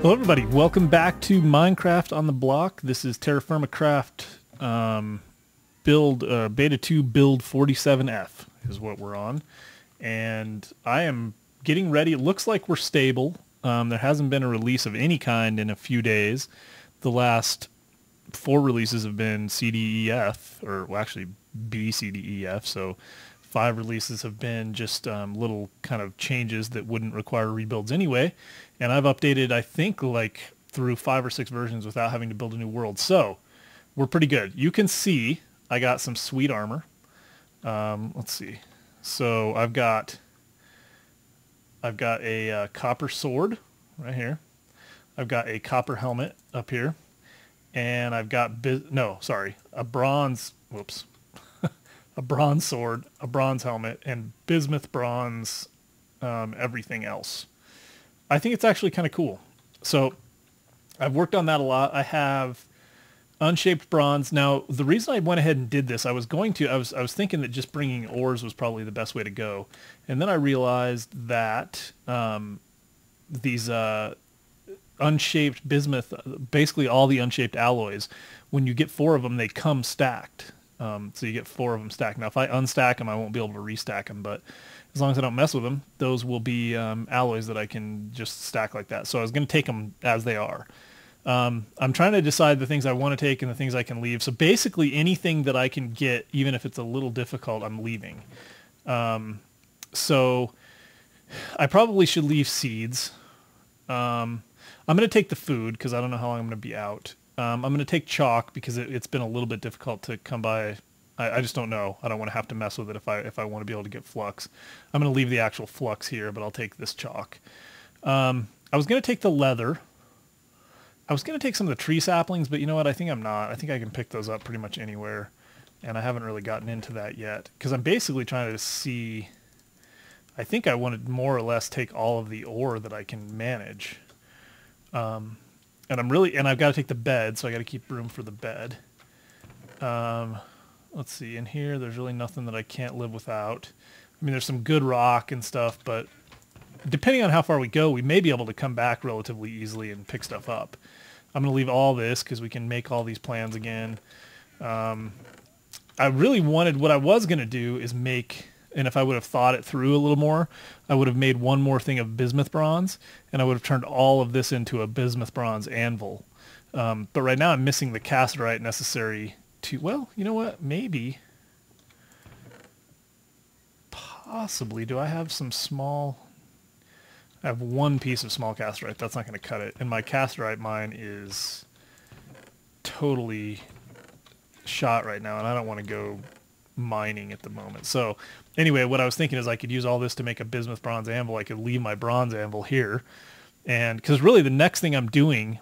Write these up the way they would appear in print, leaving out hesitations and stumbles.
Hello everybody, welcome back to Minecraft on the Block. This is TerraFirmaCraft Beta 2 build 47F is what we're on. And I am getting ready. It looks like we're stable. There hasn't been a release of any kind in a few days. The last 4 releases have been CDEF, or well, actually BCDEF, so 5 releases have been just little kind of changes that wouldn't require rebuilds anyway. And I've updated, I think, like through 5 or 6 versions without having to build a new world. So we're pretty good. You can see I got some sweet armor. Let's see. So I've got a copper sword right here. I've got a copper helmet up here. And I've got, a bronze, a bronze sword, a bronze helmet, and bismuth bronze everything else. I think it's actually kind of cool. So I've worked on that a lot. I have unshaped bronze. Now, the reason I went ahead and did this, I was thinking that just bringing ores was probably the best way to go. And then I realized that these unshaped bismuth, basically all the unshaped alloys, when you get 4 of them, they come stacked. So you get 4 of them stacked. Now, if I unstack them, I won't be able to restack them, but as long as I don't mess with them, those will be alloys that I can just stack like that. So I was going to take them as they are. I'm trying to decide the things I want to take and the things I can leave. So basically anything that I can get, even if it's a little difficult, I'm leaving. So I probably should leave seeds. I'm going to take the food because I don't know how long I'm going to be out. I'm going to take chalk because it's been a little bit difficult to come by. I just don't know. I don't want to have to mess with it if I want to be able to get flux. I'm going to leave the actual flux here, but I'll take this chalk. I was going to take the leather. I was going to take some of the tree saplings, but you know what? I think I'm not. I think I can pick those up pretty much anywhere, and I haven't really gotten into that yet because I'm basically trying to see. I think I wanted more or less take all of the ore that I can manage. And I've got to take the bed, so I got to keep room for the bed. Let's see, in here, there's really nothing that I can't live without. I mean, there's some good rock and stuff, but depending on how far we go, we may be able to come back relatively easily and pick stuff up. I'm going to leave all this because we can make all these plans again. I really wanted, what I was going to do is make, and if I would have thought it through a little more, I would have made one more thing of bismuth bronze, and I would have turned all of this into a bismuth bronze anvil. But right now I'm missing the casterite necessary to, well, you know what, maybe, possibly, do I have some small, I have 1 piece of small casterite, that's not going to cut it, and my casterite mine is totally shot right now, and I don't want to go mining at the moment. So anyway, what I was thinking is I could use all this to make a bismuth bronze anvil. I could leave my bronze anvil here, and because really the next thing I'm doing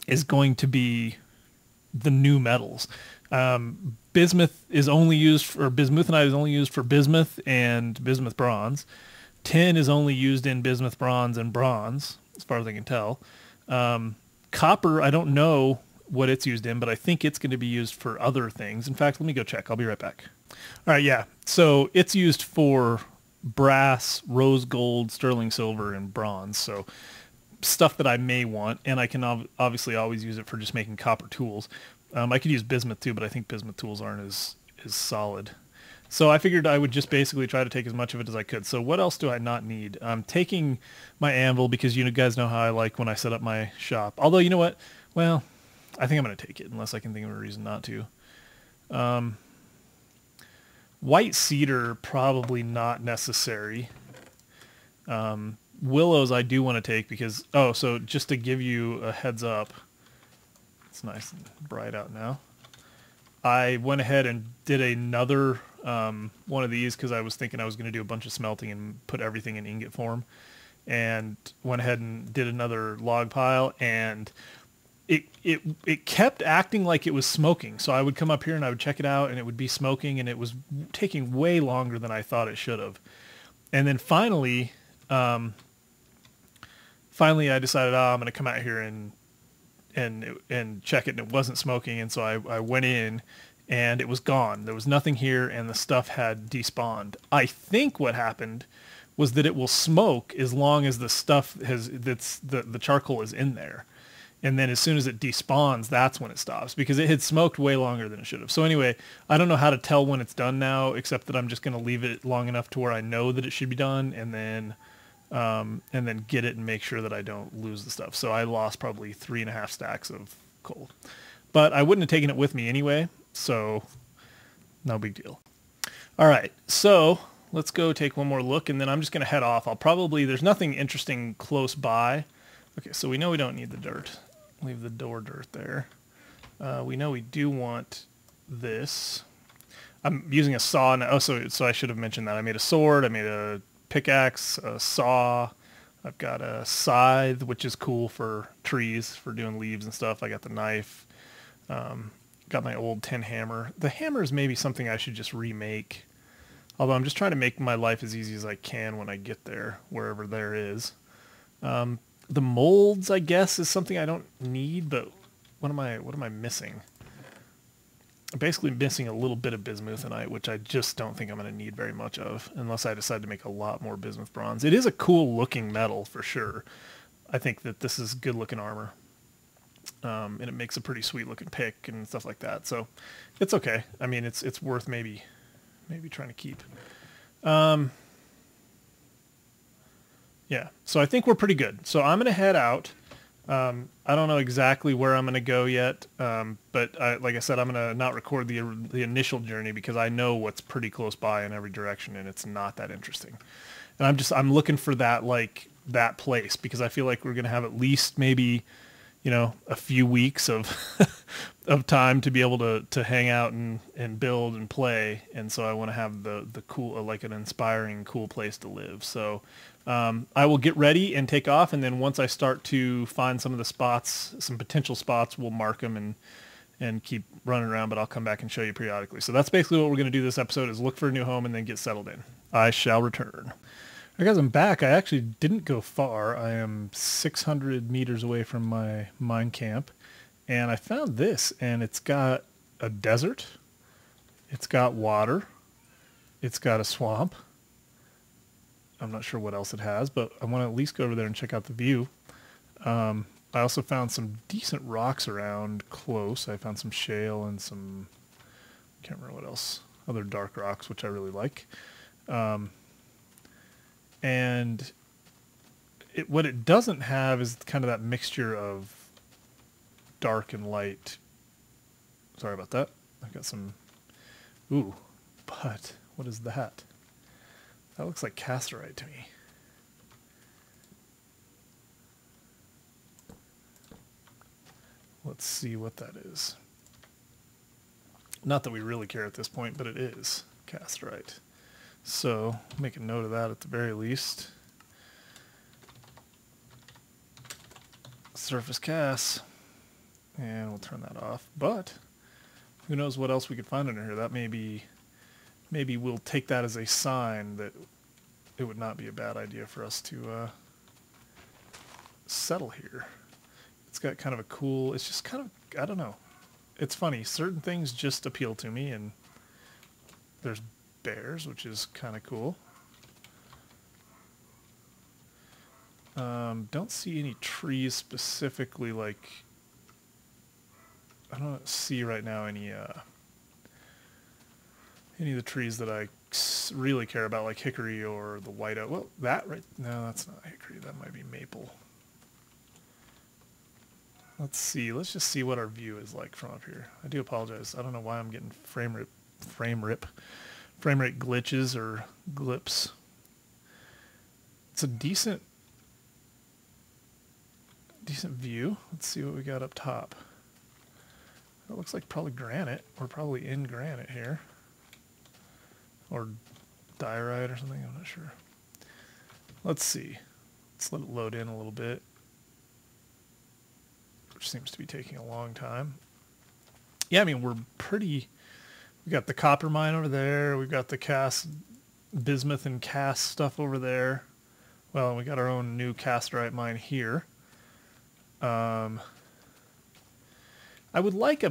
is going to be the new metals. Bismuth is only used for, bismuthinite is only used for bismuth and bismuth bronze. Tin is only used in bismuth bronze and bronze, as far as I can tell. Copper, I don't know what it's used in, but I think it's going to be used for other things. In fact, let me go check. I'll be right back. All right, yeah. So it's used for brass, rose gold, sterling silver, and bronze. So stuff that I may want, and I can obviously always use it for just making copper tools. I could use bismuth too, but I think bismuth tools aren't as solid. So I figured I would just basically try to take as much of it as I could. So what else do I not need? I'm taking my anvil because you guys know how I like when I set up my shop. Although, you know what? Well, I think I'm going to take it unless I can think of a reason not to. White cedar, probably not necessary. Willows I do want to take because, so just to give you a heads up, it's nice and bright out now. I went ahead and did another one of these because I was thinking I was going to do a bunch of smelting and put everything in ingot form, and went ahead and did another log pile, and it kept acting like it was smoking. So I would come up here and I would check it out and it would be smoking, and it was taking way longer than I thought it should have. And then finally I decided, I'm going to come out here and check it, and it wasn't smoking. And so I went in and it was gone. There was nothing here, and the stuff had despawned. I think what happened was that it will smoke as long as the stuff that's the charcoal is in there. And then as soon as it despawns, that's when it stops, because it had smoked way longer than it should have. So anyway, I don't know how to tell when it's done now, except that I'm just going to leave it long enough to where I know that it should be done, and then get it and make sure that I don't lose the stuff. So I lost probably 3.5 stacks of coal, but I wouldn't have taken it with me anyway, so no big deal. All right, so let's go take one more look, and then I'm just going to head off. There's nothing interesting close by. Okay, so we know we don't need the dirt. Leave the door dirt there. We know we do want this. I'm using a saw now. Oh, so I should have mentioned that. I made a sword, I made a pickaxe, a saw. I've got a scythe, which is cool for trees, for doing leaves and stuff. I got the knife. Got my old tin hammer. The hammer is maybe something I should just remake. Although I'm just trying to make my life as easy as I can when I get there, wherever there is. The molds, I guess, is something I don't need, but what am I missing? I'm basically missing a little bit of bismuthinite, which I just don't think I'm going to need very much of, unless I decide to make a lot more bismuth bronze. It is a cool looking metal for sure. I think that this is good looking armor. And it makes a pretty sweet looking pick and stuff like that. So it's okay. I mean, it's worth maybe trying to keep. Yeah, so I think we're pretty good. So I'm going to head out. I don't know exactly where I'm going to go yet, but like I said, I'm going to not record the initial journey because I know what's pretty close by in every direction, and it's not that interesting. And I'm looking for that place, because I feel like we're going to have at least maybe, a few weeks of of time to be able to hang out and build and play. And so I want to have the cool, like an inspiring, cool place to live. So I will get ready and take off, and then once I start to find some of the spots, some potential spots, we'll mark them and keep running around, but I'll come back and show you periodically. So that's basically what we're going to do this episode, is look for a new home and then get settled in. I shall return. All right, guys, I'm back. I actually didn't go far. I am 600 meters away from my mine camp, and I found this, and it's got a desert, it's got water, it's got a swamp. I'm not sure what else it has, but I want to at least go over there and check out the view. I also found some decent rocks around close. I found some shale and some, I can't remember what else, other dark rocks, which I really like. And what it doesn't have is kind of that mixture of dark and light. Sorry about that. I've got some, ooh, but what is that? That looks like casterite to me. Let's see what that is. Not that we really care at this point, but it is casterite. So make a note of that at the very least. Surface cast. And we'll turn that off. But who knows what else we could find under here. That maybe we'll take that as a sign that it would not be a bad idea for us to settle here. It's got kind of a cool, it's just kind of, I don't know. It's funny. Certain things just appeal to me, and there's bears, which is kind of cool. Don't see any trees specifically, like, I don't see right now any of the trees that I really care about, like hickory or the white oak. Well, that right, no, that's not hickory, that might be maple. Let's see, let's just see what our view is like from up here. I do apologize, I don't know why I'm getting frame rate glitches or glips. It's a decent view. Let's see what we got up top. It looks like probably granite. We're probably in granite here. Or diorite or something, I'm not sure. Let's see. Let's let it load in a little bit, which seems to be taking a long time. Yeah, I mean, we're pretty... We got the copper mine over there. We've got the cast, bismuth and cast stuff over there. Well, we got our own new casterite mine here. I would like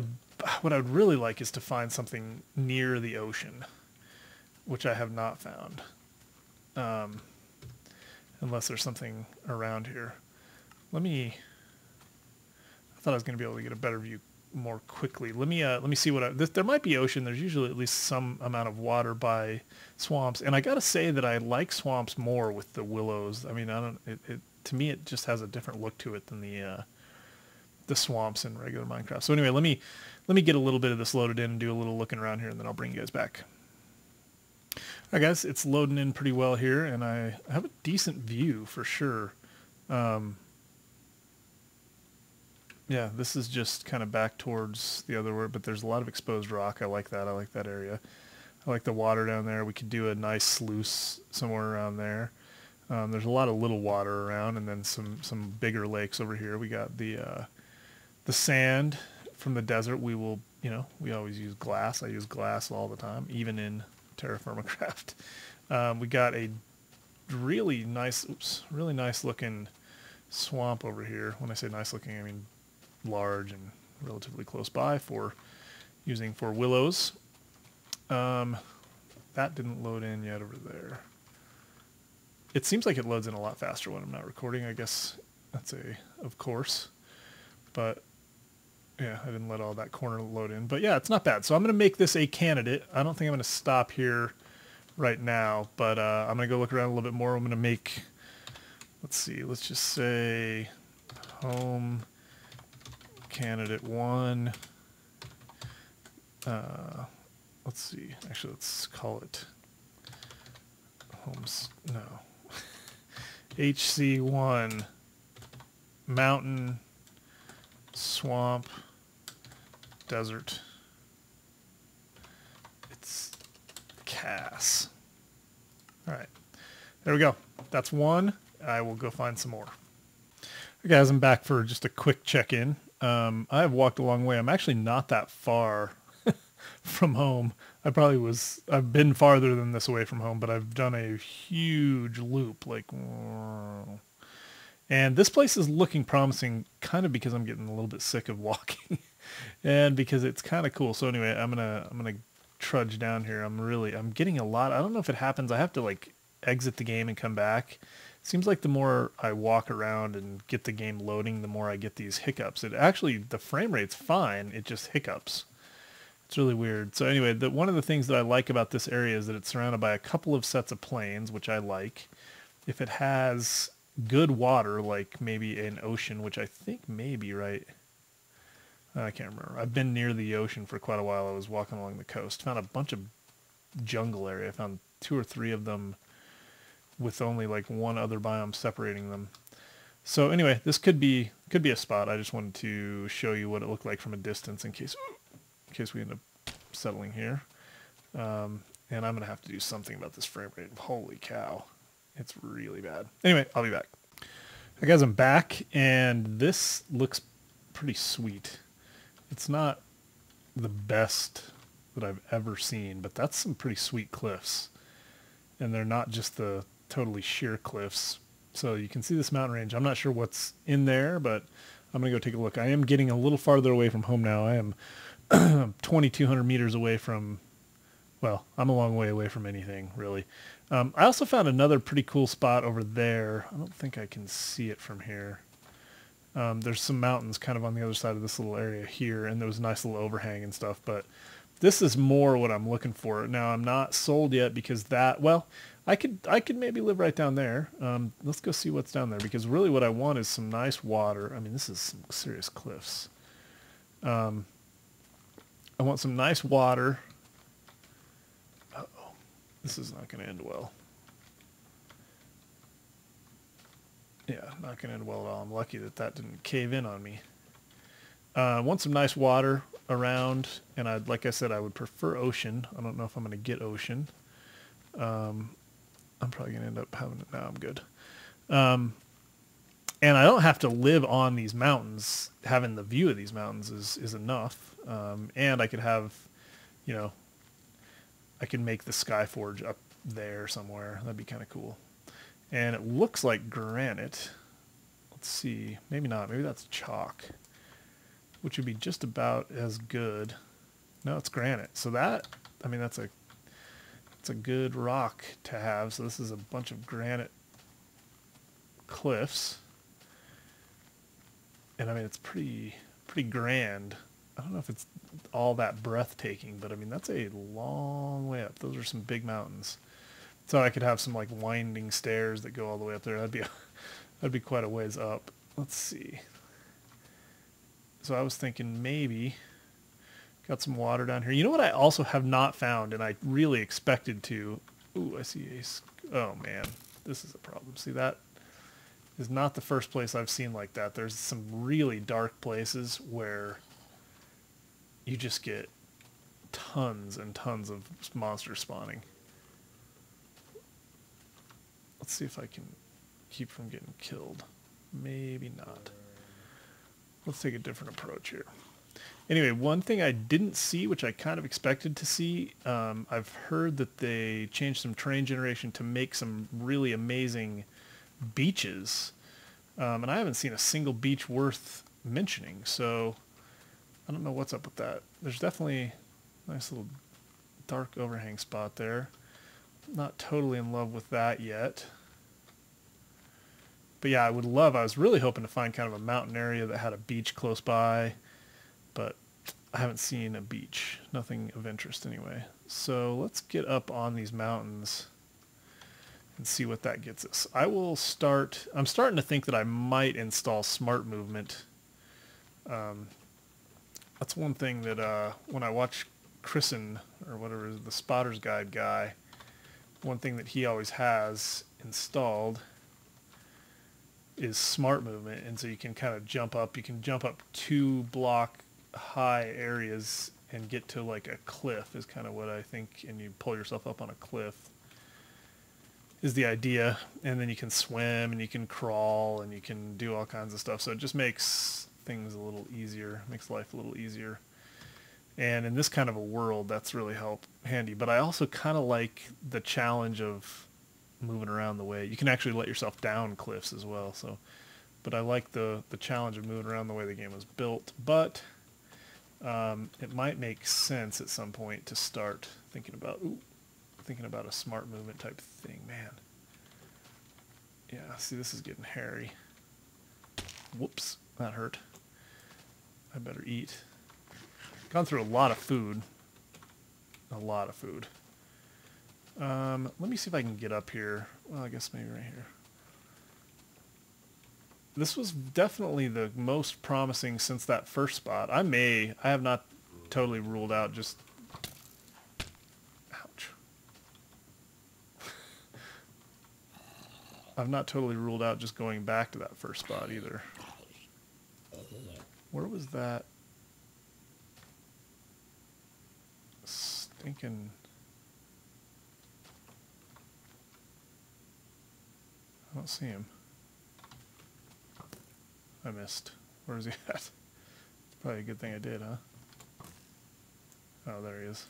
what I would really like is to find something near the ocean, which I have not found. unless there's something around here. I thought I was going to be able to get a better view more quickly. Let me see what there might be ocean. There's usually at least some amount of water by swamps, and I gotta say that I like swamps more with the willows. I mean, to me it just has a different look to it than the swamps in regular Minecraft. So anyway, let me get a little bit of this loaded in and do a little looking around here, and then I'll bring you guys back. All right, guys, it's loading in pretty well here, and I have a decent view for sure. Yeah, this is just kind of back towards the other way, but there's a lot of exposed rock. I like that. I like that area. I like the water down there. We could do a nice sluice somewhere around there. There's a lot of little water around, and then some bigger lakes over here. We got the sand from the desert. We will, we always use glass. I use glass all the time, even in TerraFirmaCraft. We got a really nice looking swamp over here. When I say nice looking, I mean large and relatively close by for using for willows. That didn't load in yet over there. It seems like it loads in a lot faster when I'm not recording. I guess that's of course. But yeah, I didn't let all that corner load in. But yeah, it's not bad. So I'm going to make this a candidate. I don't think I'm going to stop here right now, but I'm going to go look around a little bit more. I'm going to make, let's see, let's just say home candidate 1. Let's see, actually let's call it homes, no, HC1 mountain, swamp, desert. It's Cass. All right, there we go. That's 1. I will go find some more. Okay, guys, I'm back for just a quick check-in. I have walked a long way. I'm actually not that far from home. I've been farther than this away from home, but I've done a huge loop, like, and this place is looking promising, kind of because I'm getting a little bit sick of walking, and because it's kind of cool. So anyway, I'm gonna trudge down here. I'm getting a lot. I don't know if it happens. I have to like exit the game and come back. Seems like the more I walk around and get the game loading, the more I get these hiccups. The frame rate's fine. It just hiccups. It's really weird. So anyway, one of the things that I like about this area is that it's surrounded by a couple of sets of plains, which I like. If it has good water, like maybe an ocean, which I think may be right. I can't remember. I've been near the ocean for quite a while. I was walking along the coast. Found a bunch of jungle area. I found 2 or 3 of them with only like one other biome separating them. So anyway, this could be a spot. I just wanted to show you what it looked like from a distance in case we end up settling here. And I'm going to have to do something about this frame rate. Holy cow. It's really bad. Anyway, I'll be back. Hey guys, I'm back, and this looks pretty sweet. It's not the best that I've ever seen, but that's some pretty sweet cliffs. And they're not just the totally sheer cliffs. So you can see this mountain range. I'm not sure what's in there, but I'm going to go take a look. I am getting a little farther away from home now. I am 2,200 meters away from, well, I'm a long way away from anything, really. I also found another pretty cool spot over there. I don't think I can see it from here. There's some mountains kind of on the other side of this little area here, and there was a nice little overhang and stuff, but this is more what I'm looking for. Now, I'm not sold yet because I could maybe live right down there. Let's go see what's down there, because really what I want is some nice water. I mean, this is some serious cliffs. I want some nice water. Uh-oh. This is not going to end well. Yeah, not going to end well at all. I'm lucky that didn't cave in on me. I want some nice water around, and like I said, I would prefer ocean. I don't know if I'm going to get ocean. I'm probably going to end up having it. No, I'm good. And I don't have to live on these mountains. Having the view of these mountains is enough. And I could have, I can make the Skyforge up there somewhere. That'd be kind of cool. And it looks like granite. Let's see. Maybe not. Maybe that's chalk, which would be just about as good. No, it's granite. So that's a good rock to have. So this is a bunch of granite cliffs. And I mean, it's pretty grand. I don't know if it's all that breathtaking, but I mean, that's a long way up. Those are some big mountains. So I could have some like winding stairs that go all the way up there. That'd be quite a ways up. Let's see. So I was thinking maybe got some water down here. You know what I also have not found, and I really expected to. Ooh, I see a... Oh, man. This is a problem. See, that is not the first place I've seen like that. There's some really dark places where you just get tons and tons of monsters spawning. Let's see if I can keep from getting killed. Maybe not. Let's take a different approach here. Anyway, one thing I didn't see, which I kind of expected to see, I've heard that they changed some terrain generation to make some really amazing beaches. And I haven't seen a single beach worth mentioning, so I don't know what's up with that. There's definitely a nice little dark overhang spot there. Not totally in love with that yet. But yeah, I was really hoping to find kind of a mountain area that had a beach close by, but I haven't seen a beach. Nothing of interest anyway. So let's get up on these mountains and see what that gets us. I'm starting to think that I might install smart movement. That's one thing that when I watch Chrisen, or whatever, the Spotter's Guide guy, one thing that he always has installed is smart movement, and so you can kind of jump up. You can jump up 2 block high areas and get to like a cliff is kind of what I think, and you pull yourself up on a cliff is the idea, and then you can swim and you can crawl and you can do all kinds of stuff. So it just makes things a little easier, makes life a little easier. And in this kind of a world, that's really handy. But I also kind of like the challenge of moving around the way. You can actually let yourself down cliffs as well. So, but I like the challenge of moving around the way the game was built. But it might make sense at some point to start thinking about a smart movement type thing. Man. Yeah, see, this is getting hairy. Whoops, that hurt. I better eat. Gone through a lot of food. A lot of food. Let me see if I can get up here. Well, I guess maybe right here. This was definitely the most promising since that first spot. I have not totally ruled out just... Ouch. I've not totally ruled out just going back to that first spot either. Where was that? Stinking... I don't see him. I missed. Where is he at? It's probably a good thing I did, huh? Oh, there he is.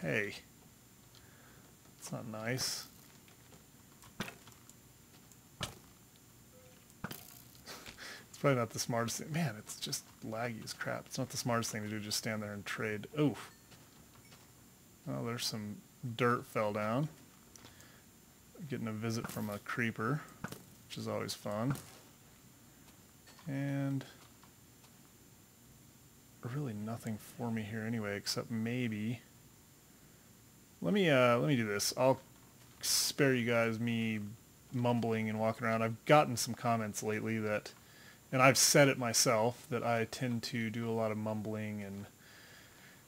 Hey. That's not nice. It's probably not the smartest thing. Man, it's just laggy as crap. It's not the smartest thing to do, just stand there and trade. Oof. Oh, there's some dirt fell down. Getting a visit from a creeper, which is always fun. And really nothing for me here anyway, except maybe... Let me do this. I'll spare you guys me mumbling and walking around. I've gotten some comments lately that, and I've said it myself, that I tend to do a lot of mumbling and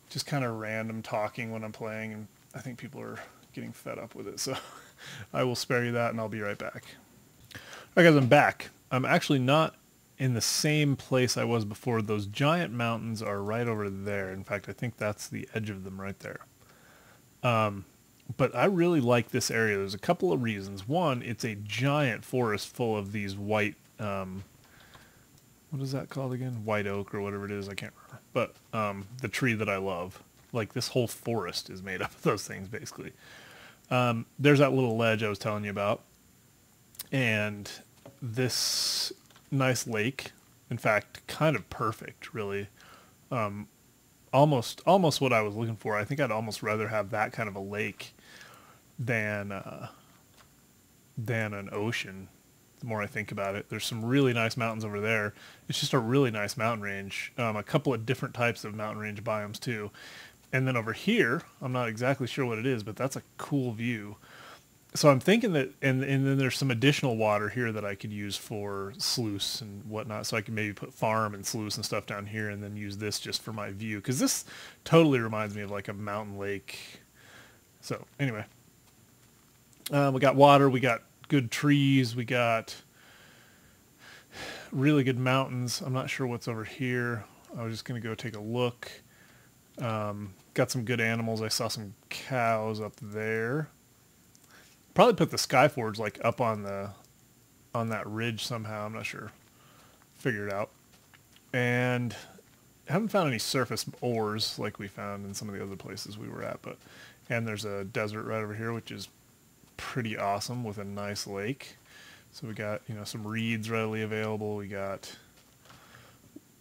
just kind of random talking when I'm playing, and I think people are getting fed up with it, so I will spare you that, and I'll be right back. Alright guys, I'm back. I'm actually not in the same place I was before. Those giant mountains are right over there. In fact, I think that's the edge of them right there. But I really like this area. There's a couple of reasons. One, it's a giant forest full of these white, what is that called again? White oak or whatever it is, I can't remember. But the tree that I love. Like, this whole forest is made up of those things, basically. There's that little ledge I was telling you about. And this nice lake, in fact, kind of perfect, really. Almost what I was looking for. I think I'd almost rather have that kind of a lake than than an ocean. The more I think about it, there's some really nice mountains over there. It's just a really nice mountain range. A couple of different types of mountain range biomes too. And then over here, I'm not exactly sure what it is, but that's a cool view. So I'm thinking that, and then there's some additional water here that I could use for sluice and whatnot. So I can maybe put farm and sluice and stuff down here and then use this just for my view. Because this totally reminds me of like a mountain lake. So anyway, we got water, we got good trees, we got really good mountains. I'm not sure what's over here. I was just going to go take a look. Got some good animals. I saw some cows up there. Probably put the Skyforge like up on that ridge somehow. I'm not sure. Figure it out. And I haven't found any surface ores like we found in some of the other places we were at. And there's a desert right over here, which is pretty awesome with a nice lake. So we got, some reeds readily available. We got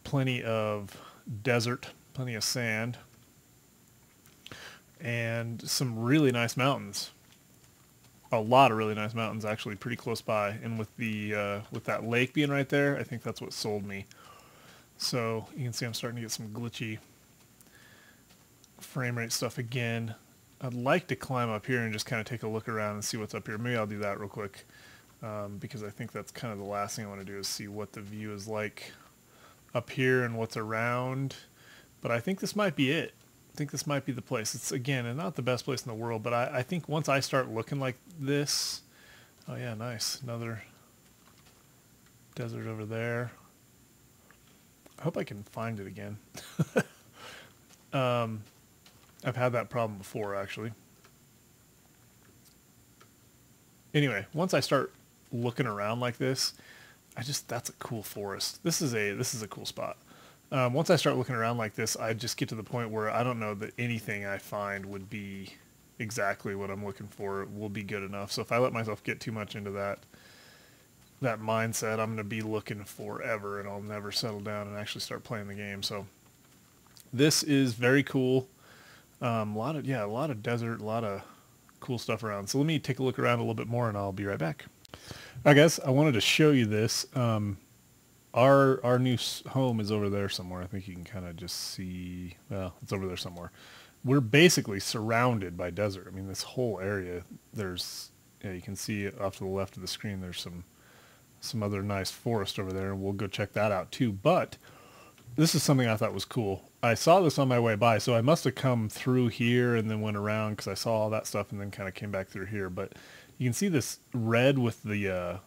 plenty of desert, plenty of sand, and some really nice mountains. A lot of really nice mountains, actually, pretty close by. And with with that lake being right there, I think that's what sold me. So you can see I'm starting to get some glitchy frame rate stuff again. I'd like to climb up here and just kind of take a look around and see what's up here. Maybe I'll do that real quick, because I think that's kind of the last thing I want to do is see what the view is like up here and what's around. But I think this might be it. I think this might be the place. It's, again, not the best place in the world, but I think once I start looking like this... Oh yeah, nice. Another desert over there. I hope I can find it again. I've had that problem before, actually. Anyway, once I start looking around like this, that's a cool forest. This is a cool spot. Once I start looking around like this, I just get to the point where I don't know that anything I find would be exactly what I'm looking for, will be good enough. So if I let myself get too much into that mindset, I'm going to be looking forever and I'll never settle down and actually start playing the game. So this is very cool. A lot of desert, a lot of cool stuff around. So let me take a look around a little bit more and I'll be right back. All right, guys, I wanted to show you this. Our new home is over there somewhere. I think you can kind of just see, well, it's over there somewhere. We're basically surrounded by desert. I mean, this whole area, you can see off to the left of the screen, there's some other nice forest over there, and we'll go check that out too. But this is something I thought was cool. I saw this on my way by, so I must have come through here and then went around because I saw all that stuff and then kind of came back through here. But you can see this red with the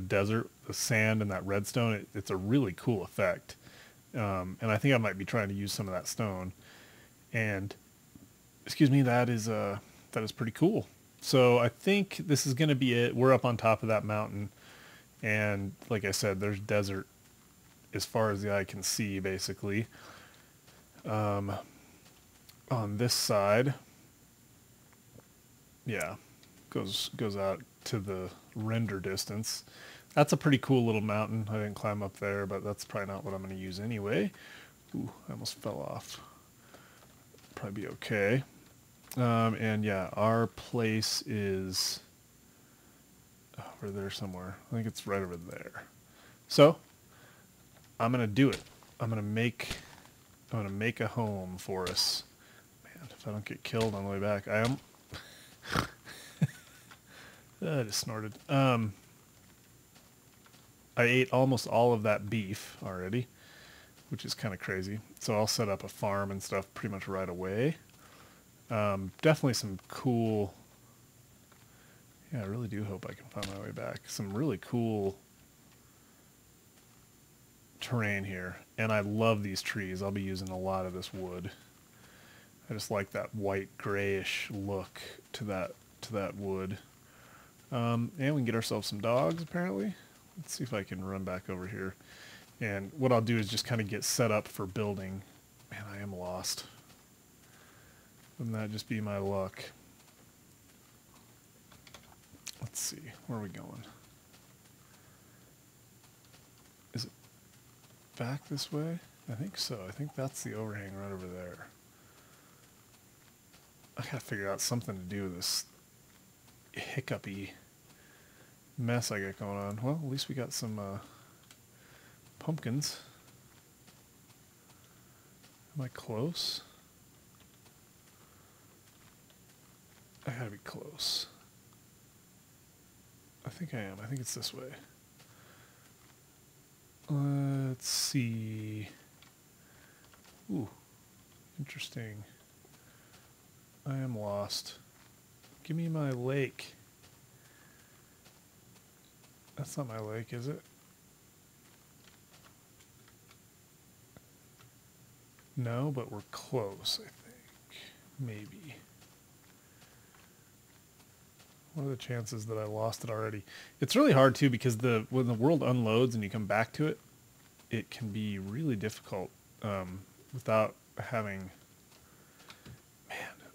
desert, the sand, and that redstone. It's a really cool effect. And I think I might be trying to use some of that stone. And, excuse me, that is pretty cool. So I think this is going to be it. We're up on top of that mountain. And like I said, there's desert as far as the eye can see, basically. On this side, yeah, goes out to the render distance. That's a pretty cool little mountain. I didn't climb up there, but that's probably not what I'm going to use anyway. Ooh, I almost fell off. Probably be okay. And yeah, our place is over there somewhere. I think it's right over there. So I'm going to do it. I'm going to make a home for us. Man, if I don't get killed on the way back, I am. I just snorted. I ate almost all of that beef already, which is kind of crazy. So I'll set up a farm and stuff pretty much right away. Definitely some cool... Yeah, I really do hope I can find my way back. Some really cool terrain here. And I love these trees. I'll be using a lot of this wood. I just like that white grayish look to that wood. And we can get ourselves some dogs, apparently. Let's see if I can run back over here. And what I'll do is just kind of get set up for building. Man, I am lost. Wouldn't that just be my luck? Let's see. Where are we going? Is it back this way? I think so. I think that's the overhang right over there. I gotta figure out something to do with this hiccupy mess I got going on. Well, at least we got some pumpkins. Am I close? I gotta be close. I think I am. I think it's this way. Let's see. Ooh, interesting. I am lost. Give me my lake. That's not my lake, is it? No, but we're close, I think. Maybe. What are the chances that I lost it already? It's really hard, too, because when the world unloads and you come back to it, it can be really difficult without having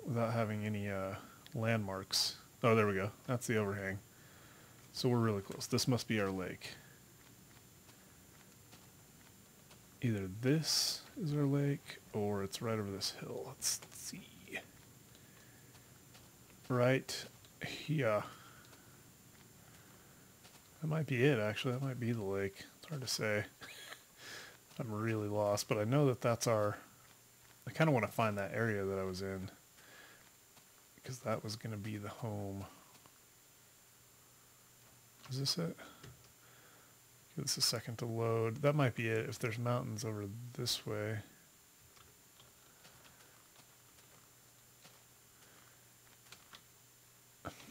any landmarks. Oh, there we go. That's the overhang. So we're really close. This must be our lake. Either this is our lake or it's right over this hill. Let's see. Right here. That might be it, actually. That might be the lake. It's hard to say. I'm really lost, but I know that that's our... I kind of want to find that area that I was in, because that was going to be the home. Is this it? Give this a second to load. That might be it if there's mountains over this way.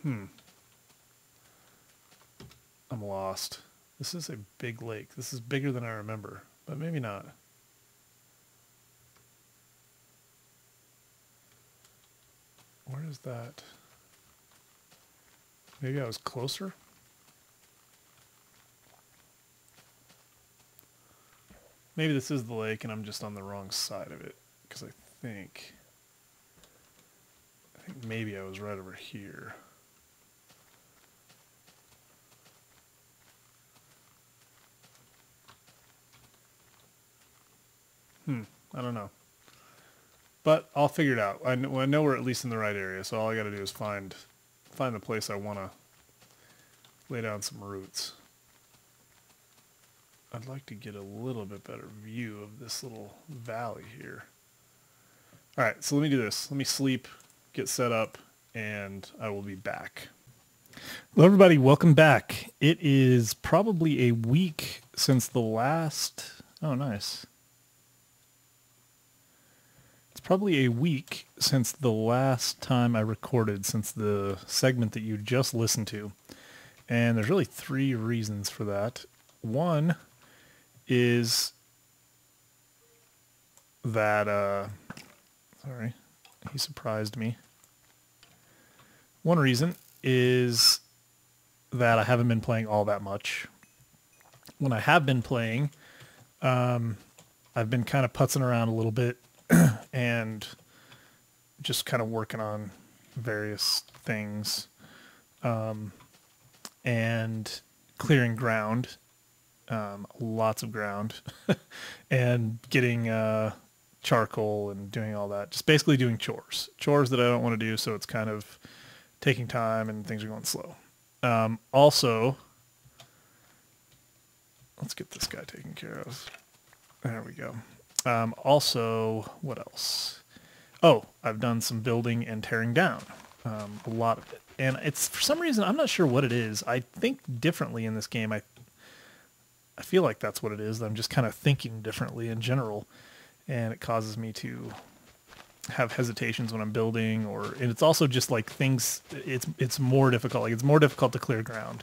I'm lost. This is a big lake. This is bigger than I remember, but maybe not. Where is that? Maybe I was closer? Maybe this is the lake and I'm just on the wrong side of it, because I think maybe I was right over here. I don't know. But I'll figure it out. I know we're at least in the right area, so all I got to do is find the place I want to lay down some roots. I'd like to get a little bit better view of this little valley here. All right, so let me do this. Let me sleep, get set up, and I will be back. Hello, everybody. Welcome back. It is probably a week since the last... Oh, nice. Probably a week since the last time I recorded, since the segment that you just listened to. And there's really 3 reasons for that. One is that, sorry, he surprised me. One reason is that I haven't been playing all that much. When I have been playing, I've been kind of putzing around a little bit, and just kind of working on various things, and clearing ground, lots of ground, and getting charcoal and doing all that. Just basically doing chores that I don't want to do, so it's kind of taking time and things are going slow. Also, let's get this guy taken care of. There we go. Also, what else? Oh, I've done some building and tearing down, a lot of it. And it's, for some reason, I'm not sure what it is. I think differently in this game. I feel like that's what it is. I'm just kind of thinking differently in general, and it causes me to have hesitations when I'm building, and it's also just like things, it's more difficult. Like, it's more difficult to clear ground.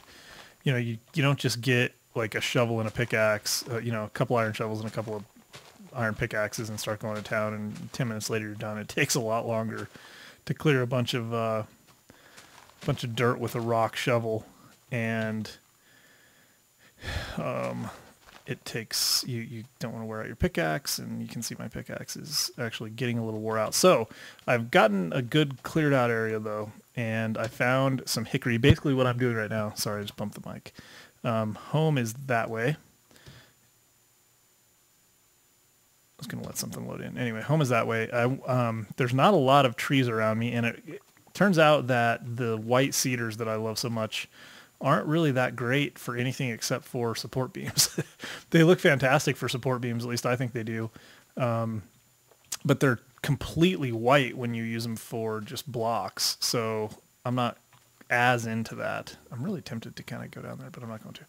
You know, you don't just get like a shovel and a pickaxe, you know, a couple iron shovels and a couple of iron pickaxes and start going to town, and 10 minutes later you're done. It takes a lot longer to clear a bunch of dirt with a rock shovel, and it takes, you don't want to wear out your pickaxe, and you can see my pickaxe is actually getting a little wore out. So I've gotten a good cleared out area though, and I found some hickory. Basically what I'm doing right now, sorry, I just bumped the mic. Home is that way. I was going to let something load in. Anyway, home is that way. There's not a lot of trees around me, and it turns out that the white cedars that I love so much aren't really that great for anything except for support beams. They look fantastic for support beams, at least I think they do. But they're completely white when you use them for just blocks. So I'm not as into that. I'm really tempted to kind of go down there, but I'm not going to.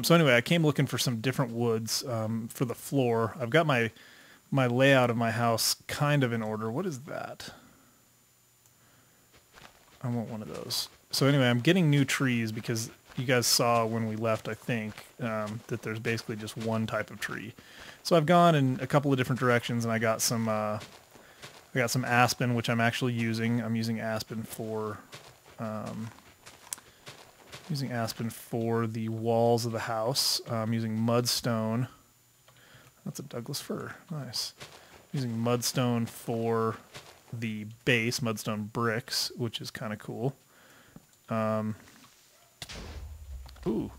So anyway, I came looking for some different woods for the floor. I've got my layout of my house kind of in order. What is that? I want one of those. So anyway, I'm getting new trees because you guys saw when we left, I think, that there's basically just one type of tree. So I've gone in a couple of different directions, and I got some aspen, which I'm actually using. I'm using aspen for the walls of the house. I'm using mudstone. That's a Douglas fir. Nice. Using mudstone for the base, mudstone bricks, which is kind of cool. Ooh.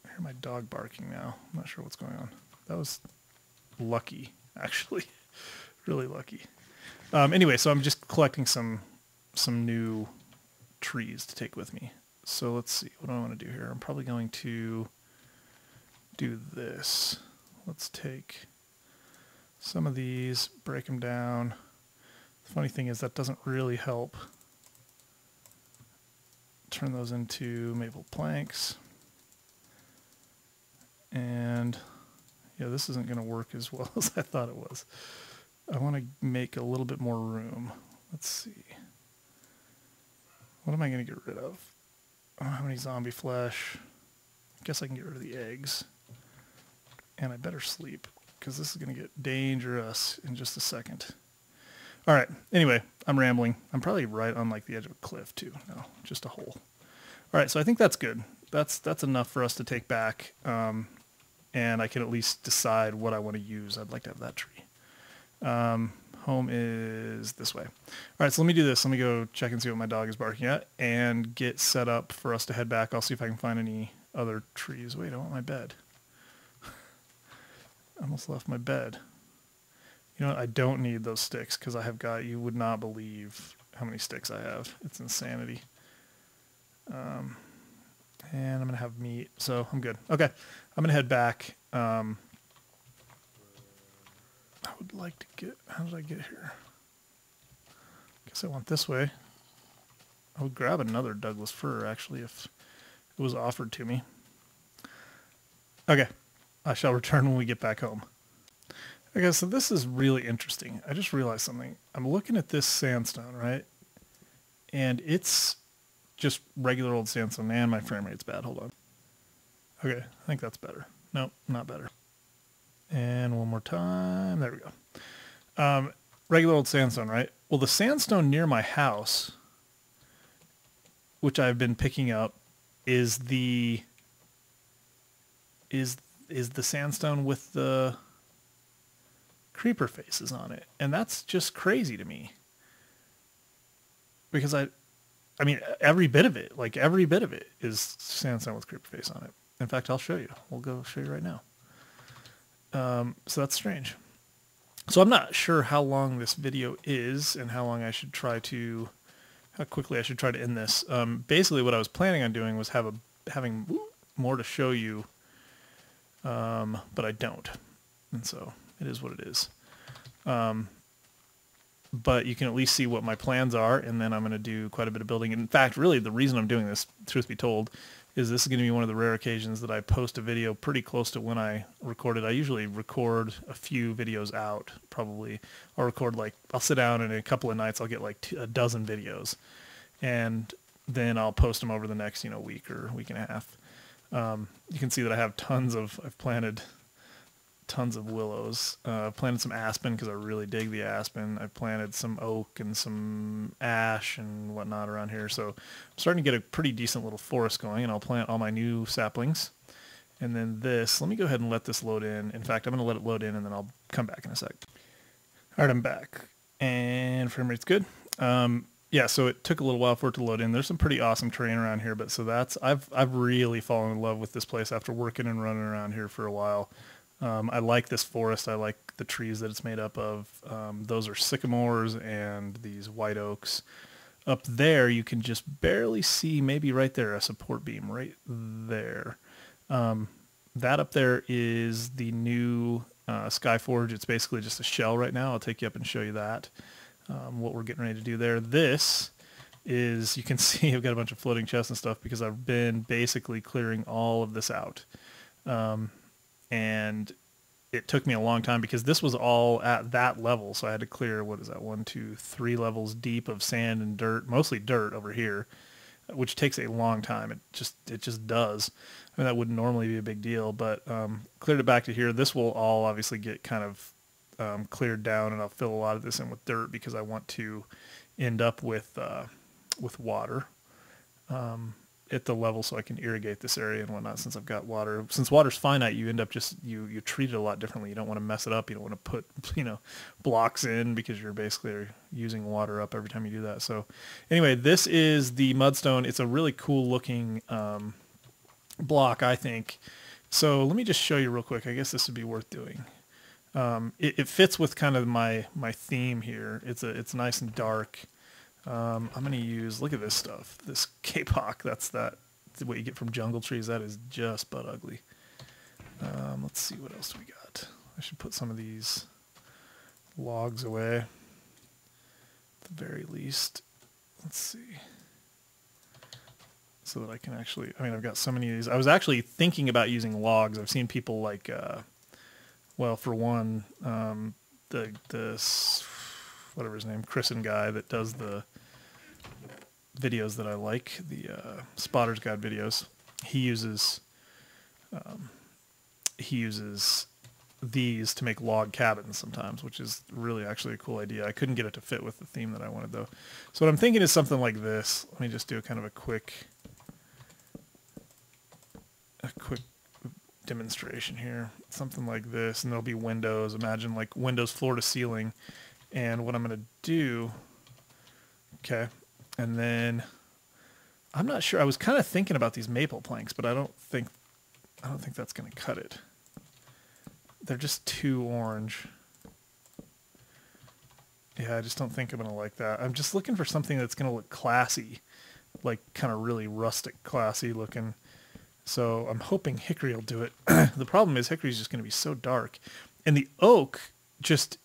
I hear my dog barking now. I'm not sure what's going on. That was lucky, actually. Really lucky. Anyway, so I'm just collecting some new trees to take with me. So let's see. What do I want to do here? I'm probably going to do this. Let's take some of these, break them down. The funny thing is that doesn't really help. Turn those into maple planks. And yeah, this isn't going to work as well as I thought it was. I want to make a little bit more room. Let's see. What am I going to get rid of? I don't have any zombie flesh. I guess I can get rid of the eggs. And I better sleep, because this is going to get dangerous in just a second. All right. Anyway, I'm rambling. I'm probably right on like the edge of a cliff too. No, just a hole. All right. So I think that's good. That's enough for us to take back. And I can at least decide what I want to use. I'd like to have that tree. Home is this way. All right. So let me do this. Let me go check and see what my dog is barking at and get set up for us to head back. I'll see if I can find any other trees. Wait, I want my bed. I almost left my bed. You know what? I don't need those sticks because I have got, you would not believe how many sticks I have. It's insanity. And I'm going to have meat, so I'm good. Okay. I'm going to head back. I would like to get, how did I get here? I guess I went this way. I would grab another Douglas fir, actually, if it was offered to me. Okay. I shall return when we get back home. Okay, so this is really interesting. I just realized something. I'm looking at this sandstone, right? And it's just regular old sandstone, and my frame rate's bad. Hold on. Okay, I think that's better. Nope, not better. And one more time. There we go. Regular old sandstone, right? Well, the sandstone near my house, which I've been picking up, is the sandstone with the creeper faces on it. And that's just crazy to me. Because I mean, every bit of it is sandstone with creeper face on it. In fact, I'll show you. We'll go show you right now. So that's strange. So I'm not sure how long this video is and how quickly I should try to end this. Basically what I was planning on doing was having more to show you, but I don't. And so it is what it is. But you can at least see what my plans are, and then I'm going to do quite a bit of building. In fact, really the reason I'm doing this, truth be told, is this is going to be one of the rare occasions that I post a video pretty close to when I recorded. I usually record a few videos out, probably. I'll sit down and in a couple of nights I'll get like a dozen videos. And then I'll post them over the next, week or week and a half. You can see that I have I've planted tons of willows. I've planted some aspen because I really dig the aspen. I've planted some oak and some ash and whatnot around here. So I'm starting to get a pretty decent little forest going, and I'll plant all my new saplings. And then let me go ahead and let this load in. In fact, I'm going to let it load in and then I'll come back in a sec. All right, I'm back. And frame rate's good. Yeah, so it took a little while for it to load in. There's some pretty awesome terrain around here, but so I've really fallen in love with this place after working and running around here for a while. I like this forest. I like the trees that it's made up of. Those are sycamores and these white oaks. up there you can just barely see, maybe right there, a support beam right there. That up there is the new Skyforge. It's basically just a shell right now. I'll take you up and show you that, what we're getting ready to do there. This is, you can see I've got a bunch of floating chests and stuff because I've been basically clearing all of this out. And it took me a long time because this was all at that level. So I had to clear, what is that, 1, 2, 3 levels deep of sand and dirt, mostly dirt over here, which takes a long time. It just does. I mean, that wouldn't normally be a big deal, but cleared it back to here. This will all obviously get kind of cleared down, and I'll fill a lot of this in with dirt because I want to end up with water at the level so I can irrigate this area and whatnot. Since I've got water, since water's finite, you end up just you treat it a lot differently. You don't want to mess it up. You don't want to put blocks in because you're basically using water up every time you do that. So anyway, this is the mudstone. It's a really cool looking block, I think. So let me just show you real quick. I guess this would be worth doing. It fits with kind of my theme here. It's nice and dark. I'm going to use, look at this stuff, this kapok. That's what you get from jungle trees. That is just butt ugly. Let's see, what else do we got? I should put some of these logs away at the very least. Let's see. So that I can actually, I mean, I've got so many of these. I was actually thinking about using logs. I've seen people like, well, for one, the whatever his name, Chrisen guy that does the videos that I like, the Spotter's Guide videos, he uses these to make log cabins sometimes, which is really actually a cool idea. I couldn't get it to fit with the theme that I wanted though. So what I'm thinking is something like this. Let me just do kind of a quick demonstration here. Something like this, and there'll be windows. Imagine like windows floor to ceiling. And what I'm going to do, okay, and then I'm not sure. I was kind of thinking about these maple planks, but I don't think that's going to cut it. They're just too orange. Yeah, I just don't think I'm going to like that. I'm just looking for something that's going to look classy, like kind of really rustic, classy looking. So I'm hoping hickory will do it. The problem is hickory is just going to be so dark, and the oak just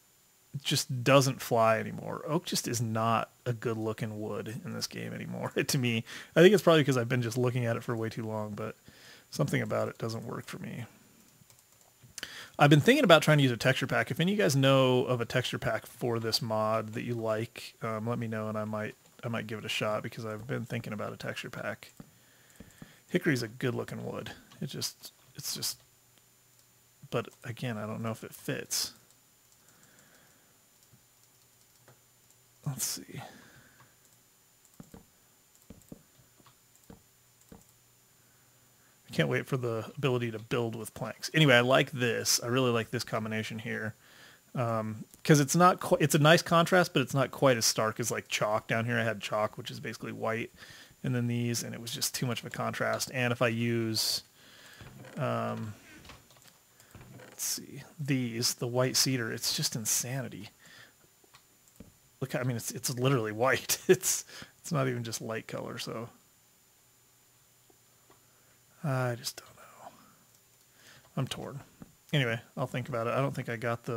doesn't fly anymore. Oak just is not a good looking wood in this game anymore to me. I think it's probably because I've been just looking at it for way too long, but something about it doesn't work for me. I've been thinking about trying to use a texture pack. If any of you guys know of a texture pack for this mod that you like, let me know and I might give it a shot because I've been thinking about a texture pack. Hickory's a good looking wood. It's just, but again, I don't know if it fits. Let's see. I can't wait for the ability to build with planks. Anyway, I like this. I really like this combination here. Because it's not quite, it's a nice contrast, but it's not quite as stark as like chalk. Down here I had chalk, which is basically white, and then these, and it was just too much of a contrast. And if I use, let's see, these, the white cedar, it's just insanity. Look, I mean, it's literally white. It's not even just light color, so I just don't know. I'm torn. Anyway, I'll think about it. I don't think I got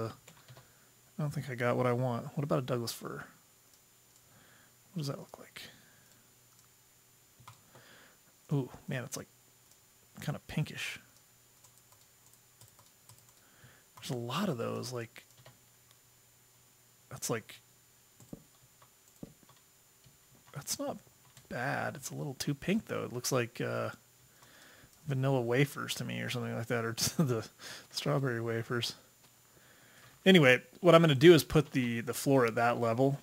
what I want. What about a Douglas fir? What does that look like? Ooh, man, it's like kind of pinkish. There's a lot of those, like, that's not bad. It's a little too pink, though. It looks like vanilla wafers to me or something like that, or the strawberry wafers. Anyway, what I'm going to do is put the floor at that level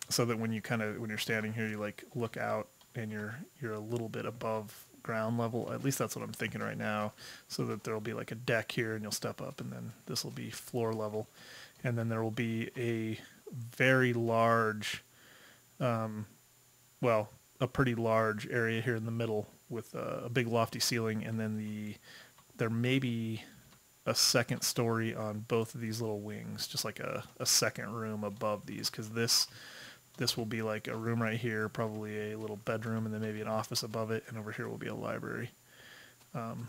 so that when you're standing here, you like look out and you're a little bit above ground level. At least that's what I'm thinking right now, so that there'll be like a deck here and you'll step up, and then this will be floor level, and then there will be a very large well, a pretty large area here in the middle with a big lofty ceiling, and then there may be a second story on both of these little wings, just like a second room above these, because this this will be like a room right here, probably a little bedroom, and then maybe an office above it, and over here will be a library. And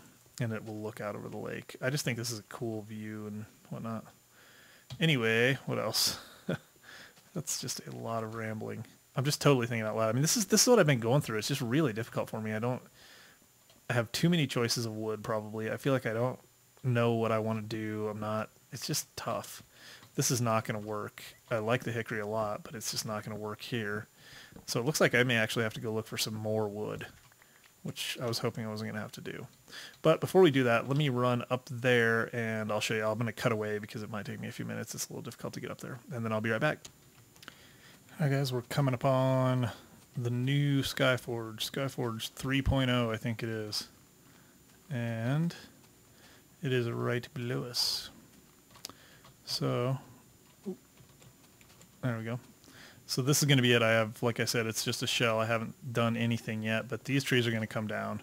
it will look out over the lake. I just think this is a cool view and whatnot. Anyway, what else? That's just a lot of rambling. I'm just totally thinking out loud. I mean, this is what I've been going through. It's just really difficult for me. I have too many choices of wood, probably. I feel like I don't know what I want to do. It's just tough. This is not going to work. I like the hickory a lot, but it's just not going to work here. So it looks like I may actually have to go look for some more wood, which I was hoping I wasn't going to have to do. But before we do that, let me run up there and I'll show you. I'm going to cut away because it might take me a few minutes. It's a little difficult to get up there. And then I'll be right back. All right, guys, we're coming upon the new Skyforge. Skyforge 3.0, I think it is. And it is right below us. So, there we go. So this is going to be it. I have, like I said, it's just a shell. I haven't done anything yet, but these trees are going to come down.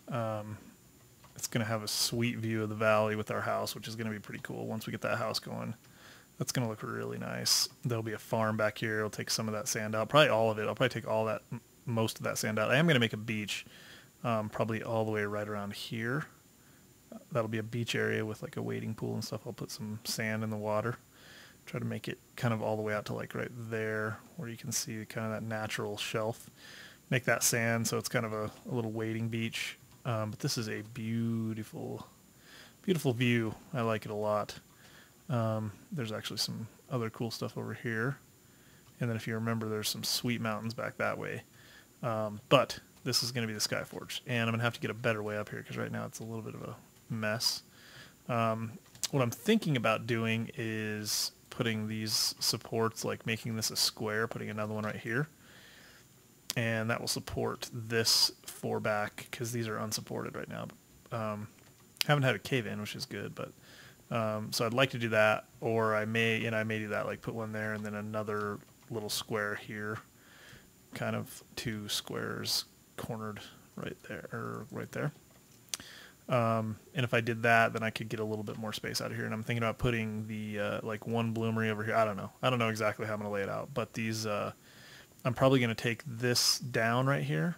It's going to have a sweet view of the valley with our house, which is going to be pretty cool once we get that house going. That's going to look really nice. There'll be a farm back here. It'll take some of that sand out. Probably all of it. I'll probably take all that, most of that sand out. I am going to make a beach, probably all the way right around here. That'll be a beach area with like a wading pool and stuff. I'll put some sand in the water. Try to make it kind of all the way out to like right there where you can see kind of that natural shelf. Make that sand so it's kind of a little wading beach. But this is a beautiful, beautiful view. I like it a lot. There's actually some other cool stuff over here. And then if you remember, there's some sweet mountains back that way. But this is going to be the Skyforge. And I'm going to have to get a better way up here because right now it's a little bit of a mess. What I'm thinking about doing is putting these supports, like making this a square, putting another one right here. And that will support this 4-back because these are unsupported right now. Haven't had a cave-in, which is good, but so I'd like to do that, or I may do that, like put one there and then another little square here, kind of 2 squares cornered right there, or right there. And if I did that, then I could get a little bit more space out of here. And I'm thinking about putting the like one bloomery over here. I don't know exactly how I'm going to lay it out, but these I'm probably going to take this down right here.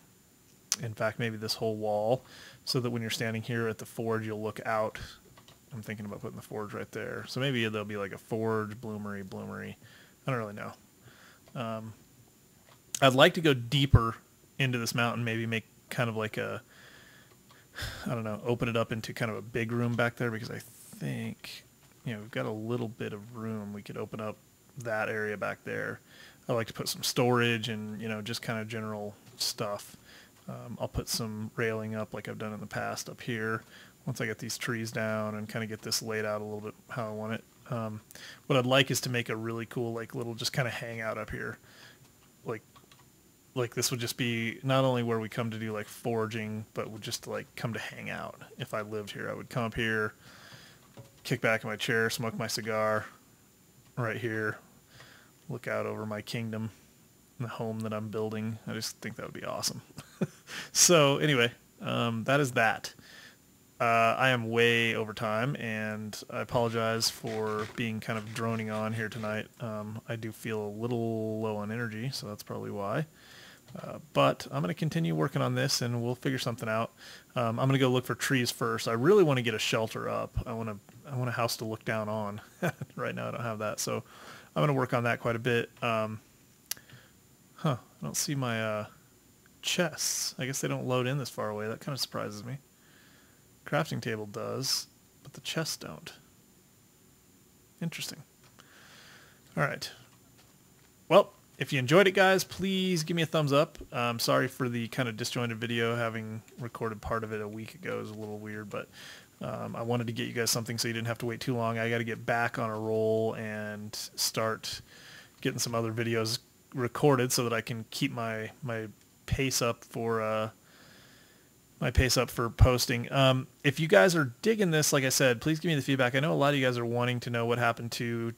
In fact, maybe this whole wall, so that when you're standing here at the forge, you'll look out. I'm thinking about putting the forge right there. So maybe there'll be like a forge, bloomery. I don't really know. I'd like to go deeper into this mountain, maybe make kind of like a, I don't know, open it up into kind of a big room back there, because I think, we've got a little bit of room. We could open up that area back there. I like to put some storage and, just kind of general stuff. I'll put some railing up like I've done in the past up here once I get these trees down and kind of get this laid out a little bit how I want it. What I'd like is to make a really cool, like, little just kind of hangout up here. Like this would just be not only where we come to do like foraging, but would just like come to hang out. If I lived here, I would come up here, kick back in my chair, smoke my cigar right here, look out over my kingdom, the home that I'm building. I just think that would be awesome. So anyway, that is that. I am way over time, and I apologize for being kind of droning on here tonight. I do feel a little low on energy, so that's probably why. But I'm going to continue working on this, and we'll figure something out. I'm going to go look for trees first. I really want to get a shelter up. I want a house to look down on. Right now I don't have that, so I'm going to work on that quite a bit. I don't see my chests. I guess they don't load in this far away. That kind of surprises me. Crafting table does, but the chests don't. Interesting. All right. Well, if you enjoyed it, guys, please give me a thumbs up. Sorry for the kind of disjointed video. Having recorded part of it a week ago is a little weird, but I wanted to get you guys something so you didn't have to wait too long. I got to get back on a roll and start getting some other videos recorded so that I can keep my pace up for posting. If you guys are digging this, like I said, please give me the feedback. I know a lot of you guys are wanting to know what happened to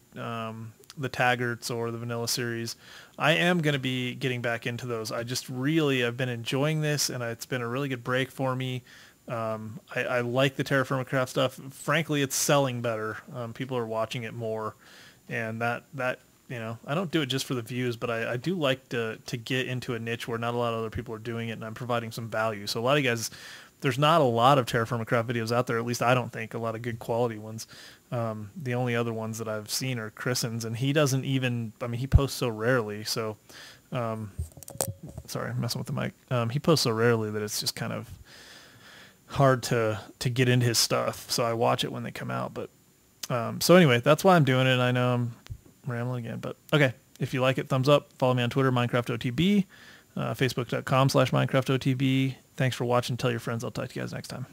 the Taggarts or the Vanilla series. I am going to be getting back into those. I've been enjoying this, and it's been a really good break for me. I like the TerraFirmaCraft stuff. Frankly, it's selling better. People are watching it more, and that you know, I don't do it just for the views, but I do like to get into a niche where not a lot of other people are doing it, and I'm providing some value. So a lot of you guys, there's not a lot of TerraFirmaCraft videos out there, at least I don't think, a lot of good quality ones. The only other ones that I've seen are Christen's, and he doesn't even, I mean, he posts so rarely, so, sorry, I'm messing with the mic. He posts so rarely that it's just kind of hard to get into his stuff, so I watch it when they come out. But so anyway, that's why I'm doing it. I know I'm rambling again, but okay. If you like it, thumbs up. Follow me on Twitter, MinecraftOTB, Facebook.com/MinecraftOTB. Thanks for watching. Tell your friends. I'll talk to you guys next time.